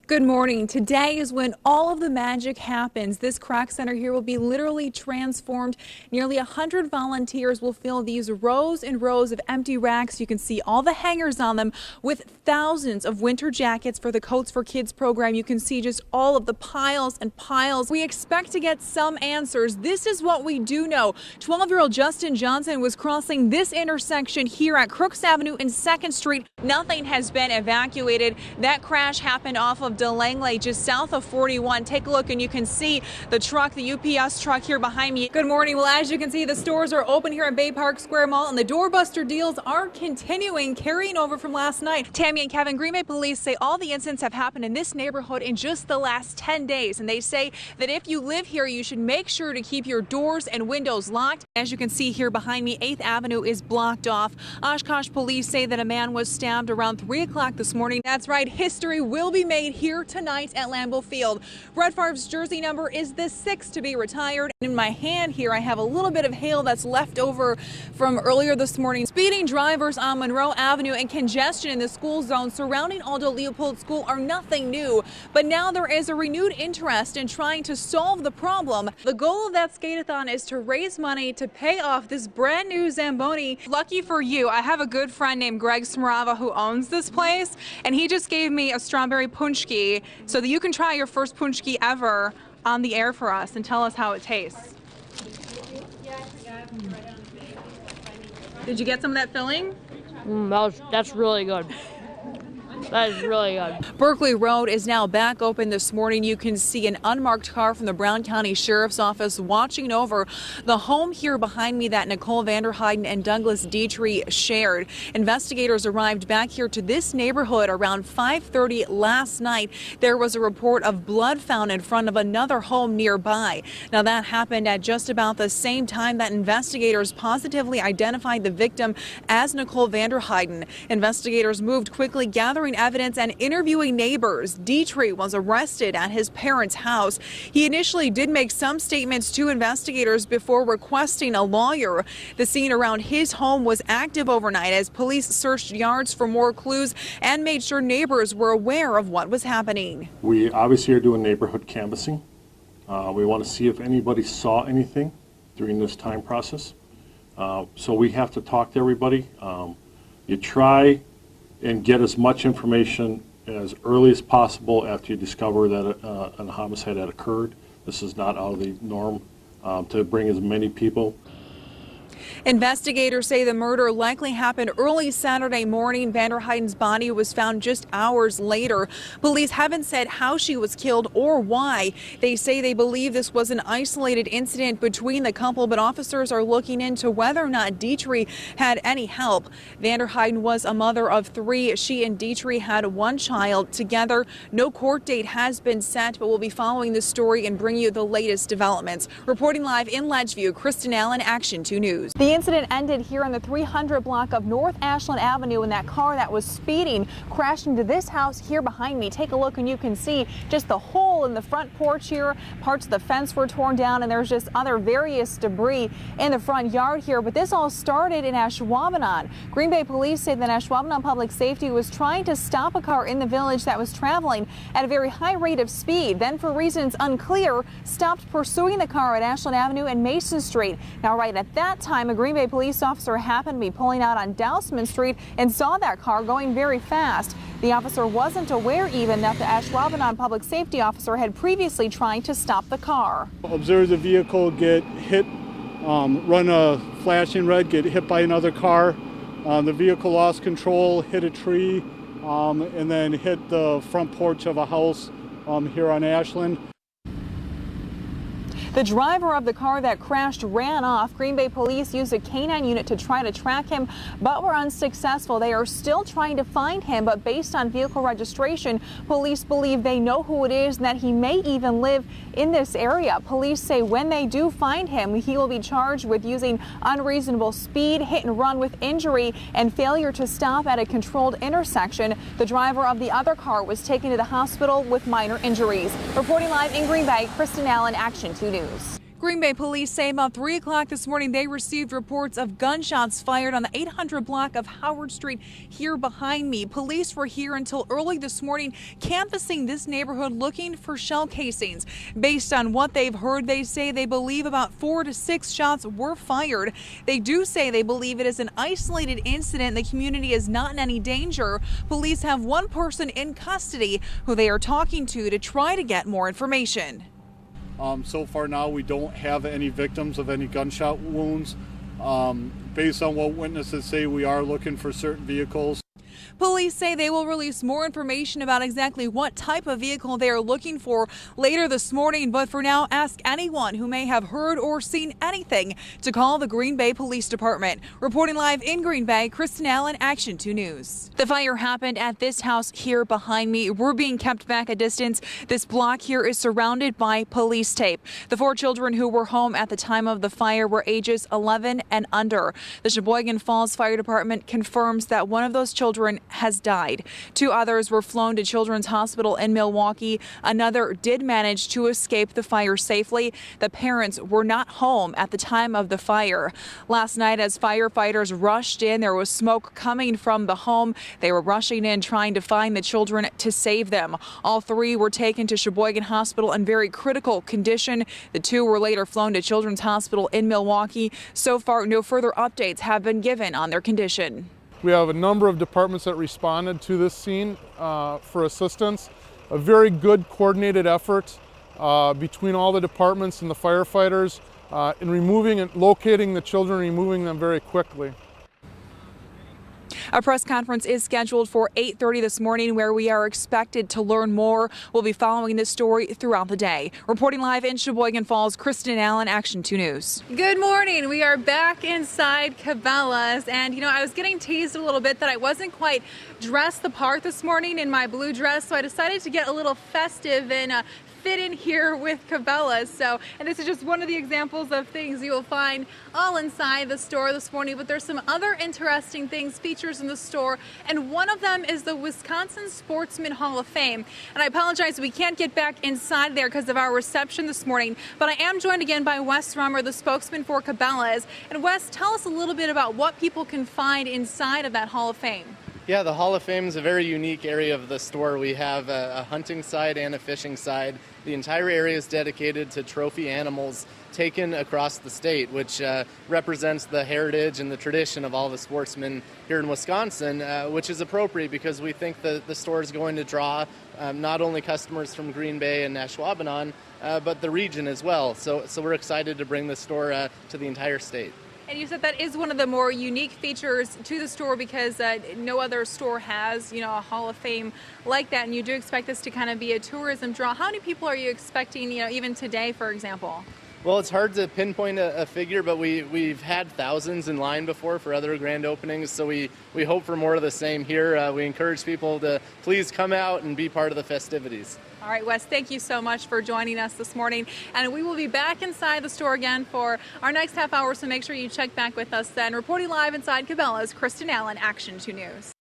Good morning. Today is when all of the magic happens. This crack center here will be literally transformed. Nearly 100 volunteers will fill these rows and rows of empty racks. You can see all the hangers on them with thousands of winter jackets for the Coats for Kids program. You can see just all of the piles and piles. We expect to get some answers. This is what we do know. 12-year-old Justin Johnson was crossing this intersection here at Crooks Avenue and 2nd Street. Nothing has been evacuated. That crash happened off of DeLangley, just south of 41. Take a look and you can see the truck, the UPS truck here behind me. Good morning. Well, as you can see, the stores are open here at Bay Park Square Mall and the doorbuster deals are continuing, carrying over from last night. Tammy and Kevin, Green Bay police say all the incidents have happened in this neighborhood in just the last 10 days. And they say that if you live here, you should make sure to keep your doors and windows locked. As you can see here behind me, 8th Avenue is blocked off. Oshkosh police say that a man was stabbed around 3 o'clock this morning. That's right. History will be made here tonight at Lambeau Field. Brett Favre's jersey number is the 6th to be retired. In my hand here, I have a little bit of hail that's left over from earlier this morning. Speeding drivers on Monroe Avenue and congestion in the school zone surrounding Aldo Leopold School are nothing new, but now there is a renewed interest in trying to solve the problem. The goal of that skate-a-thon is to raise money to pay off this brand new Zamboni. Lucky for you, I have a good friend named Greg Smrava who owns this place, and he just gave me a strawberry punchki so that you can try your first punchki ever on the air for us and tell us how it tastes. Did you get some of that filling? That's really good. That is really good. Berkeley Road is now back open this morning. You can see an unmarked car from the Brown County Sheriff's Office watching over the home here behind me that Nicole Vanderheiden and Douglas Dietrich shared. Investigators arrived back here to this neighborhood around 5:30 last night. There was a report of blood found in front of another home nearby. Now that happened at just about the same time that investigators positively identified the victim as Nicole Vanderheiden. Investigators moved quickly, gathering evidence and interviewing neighbors. Dietrich was arrested at his parents' house. He initially did make some statements to investigators before requesting a lawyer. The scene around his home was active overnight as police searched yards for more clues and made sure neighbors were aware of what was happening. We obviously are doing neighborhood canvassing. We want to see if anybody saw anything during this time process. So we have to talk to everybody. You try and get as much information as early as possible after you discover that a homicide had occurred. This is not out of the norm to bring as many people. Investigators say the murder likely happened early Saturday morning. Vanderheiden's body was found just hours later. Police haven't said how she was killed or why. They say they believe this was an isolated incident between the couple, but officers are looking into whether or not Dietrich had any help. Vanderheiden was a mother of 3. She and Dietrich had 1 child together. No court date has been set, but we'll be following this story and bring you the latest developments. Reporting live in Ledgeview, Kristen Allen, Action 2 News. The incident ended here on the 300 block of North Ashland Avenue when that car that was speeding crashed into this house here behind me. Take a look and you can see just the hole in the front porch here. Parts of the fence were torn down and there's just other various debris in the front yard here. But this all started in Ashwaubenon. Green Bay police say that Ashwaubenon Public Safety was trying to stop a car in the village that was traveling at a very high rate of speed. Then, for reasons unclear, stopped pursuing the car at Ashland Avenue and Mason Street. Now, right at that time, a Green Bay police officer happened to be pulling out on Dousman Street and saw that car going very fast. The officer wasn't aware even that the Ashwaubenon public safety officer had previously tried to stop the car. Observed the vehicle get hit, run a flashing red, get hit by another car. The vehicle lost control, hit a tree, and then hit the front porch of a house here on Ashland. The driver of the car that crashed ran off. Green Bay police used a canine unit to try to track him, but were unsuccessful. They are still trying to find him, but based on vehicle registration, police believe they know who it is and that he may even live in this area. Police say when they do find him, he will be charged with using unreasonable speed, hit and run with injury, and failure to stop at a controlled intersection. The driver of the other car was taken to the hospital with minor injuries. Reporting live in Green Bay, Kristen Allen, Action 2 News. Green Bay police say about 3 o'clock this morning they received reports of gunshots fired on the 800 block of Howard Street here behind me. Police were here until early this morning canvassing this neighborhood looking for shell casings. Based on what they've heard, they say they believe about 4 to 6 shots were fired. They do say they believe it is an isolated incident. The community is not in any danger. Police have one person in custody who they are talking to try to get more information. So far now, we don't have any victims of any gunshot wounds. Based on what witnesses say, we are looking for certain vehicles. Police say they will release more information about exactly what type of vehicle they are looking for later this morning. But for now, ask anyone who may have heard or seen anything to call the Green Bay Police Department. Reporting live in Green Bay, Kristen Allen, Action 2 News. The fire happened at this house here behind me. We're being kept back a distance. This block here is surrounded by police tape. The 4 children who were home at the time of the fire were ages 11 and under. The Sheboygan Falls Fire Department confirms that one of those children has died. 2 others were flown to Children's Hospital in Milwaukee. Another did manage to escape the fire safely. The parents were not home at the time of the fire. Last night, as firefighters rushed in, there was smoke coming from the home. They were rushing in trying to find the children to save them. All 3 were taken to Sheboygan Hospital in very critical condition. The 2 were later flown to Children's Hospital in Milwaukee. So far, no further updates have been given on their condition. We have a number of departments that responded to this scene for assistance. A very good coordinated effort between all the departments and the firefighters in removing and locating the children, removing them very quickly. A press conference is scheduled for 8:30 this morning where we are expected to learn more. We'll be following this story throughout the day. Reporting live in Sheboygan Falls, Kristen Allen, Action 2 News. Good morning. We are back inside Cabela's, and I was getting teased a little bit that I wasn't quite dressed the part this morning in my blue dress, so I decided to get a little festive and fit in here with Cabela's. And this is just one of the examples of things you will find all inside the store this morning, but there's some other interesting things, features in the store, and one of them is the Wisconsin Sportsman Hall of Fame. And I apologize, we can't get back inside there because of our reception this morning, but I am joined again by Wes Rummer, the spokesman for Cabela's. And Wes, tell us a little bit about what people can find inside of that Hall of Fame. Yeah, the Hall of Fame is a very unique area of the store. We have a hunting side and a fishing side. The entire area is dedicated to trophy animals taken across the state, which represents the heritage and the tradition of all the sportsmen here in Wisconsin, which is appropriate because we think that the store is going to draw not only customers from Green Bay and Nashwabanon, but the region as well. So we're excited to bring the store to the entire state. And you said that is one of the more unique features to the store because no other store has, a Hall of Fame like that. And you do expect this to kind of be a tourism draw. How many people are you expecting, even today, for example? Well, it's hard to pinpoint a figure, but we've had thousands in line before for other grand openings, so we hope for more of the same here. We encourage people to please come out and be part of the festivities. All right, Wes, thank you so much for joining us this morning. And we will be back inside the store again for our next half hour, so make sure you check back with us then. Reporting live inside Cabela's, Kristen Allen, Action 2 News.